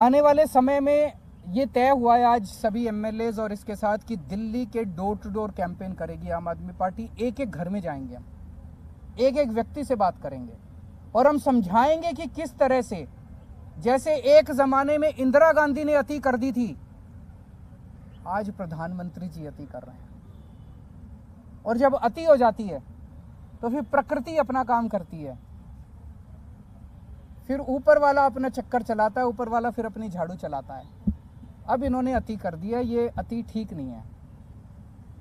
आने वाले समय में ये तय हुआ है आज सभी एमएलएज और इसके साथ कि दिल्ली के डोर टू डोर कैंपेन करेगी आम आदमी पार्टी। एक एक घर में जाएंगे, हम एक एक व्यक्ति से बात करेंगे और हम समझाएंगे कि किस तरह से, जैसे एक जमाने में इंदिरा गांधी ने अति कर दी थी, आज प्रधानमंत्री जी अति कर रहे हैं। और जब अति हो जाती है तो फिर प्रकृति अपना काम करती है, फिर ऊपर वाला अपना चक्कर चलाता है, ऊपर वाला फिर अपनी झाड़ू चलाता है। अब इन्होंने अति कर दिया, ये अति ठीक नहीं है।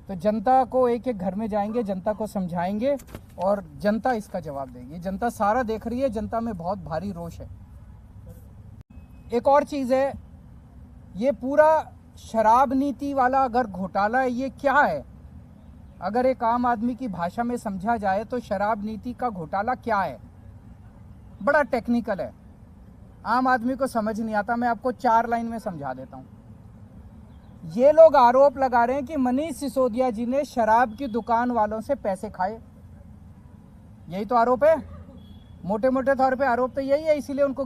तो जनता को एक एक घर में जाएंगे, जनता को समझाएंगे और जनता इसका जवाब देगी। जनता सारा देख रही है, जनता में बहुत भारी रोष है। एक और चीज़ है, ये पूरा शराब नीति वाला अगर घोटाला है, ये क्या है? अगर एक आम आदमी की भाषा में समझा जाए तो शराब नीति का घोटाला क्या है? बड़ा टेक्निकल है, आम आदमी को समझ नहीं आता। मैं आपको 4 लाइन में समझा देता हूं। ये लोग आरोप लगा रहे हैं कि मनीष सिसोदिया जी ने शराब की दुकान वालों से पैसे खाए। यही तो आरोप है, मोटे मोटे तौर पे आरोप तो यही है। इसीलिए उनको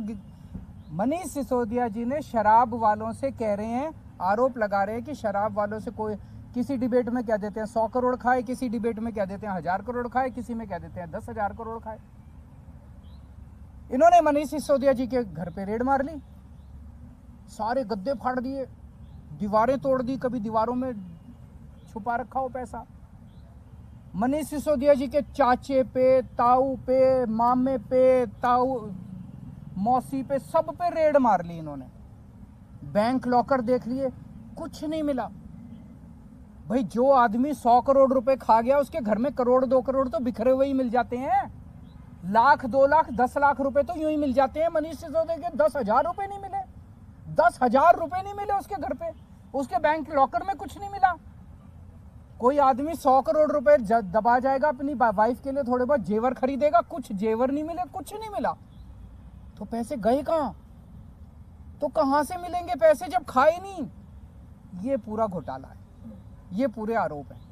मनीष सिसोदिया जी ने शराब वालों से कह रहे हैं, आरोप लगा रहे हैं कि शराब वालों से कोई किसी डिबेट में क्या देते हैं 100 करोड़ खाए, किसी डिबेट में क्या देते हैं 1000 करोड़ खाए, किसी में क्या देते हैं 10,000 करोड़ खाए। इन्होंने मनीष सिसोदिया जी के घर पे रेड मार ली, सारे गद्दे फाड़ दिए, दीवारें तोड़ दी, कभी दीवारों में छुपा रखा हो पैसा। मनीष सिसोदिया जी के चाचे पे, ताऊ पे, मामे पे, ताऊ मौसी पे, सब पे रेड मार ली इन्होंने। बैंक लॉकर देख लिए, कुछ नहीं मिला। भाई जो आदमी 100 करोड़ रुपए खा गया, उसके घर में करोड़ 2 करोड़ तो बिखरे हुए ही मिल जाते हैं। लाख 2 लाख 10 लाख रुपए तो यूं ही मिल जाते हैं। मनीष सिसोदिया के 10,000 रुपए नहीं मिले, 10,000 रुपए नहीं मिले उसके घर पे, उसके बैंक लॉकर में कुछ नहीं मिला। कोई आदमी 100 करोड़ रुपए दबा जाएगा, अपनी वाइफ के लिए थोड़े बहुत जेवर खरीदेगा, कुछ जेवर नहीं मिले, कुछ नहीं मिला, तो पैसे गए कहां? तो कहां से मिलेंगे पैसे जब खाए नहीं? ये पूरा घोटाला है, ये पूरे आरोप है।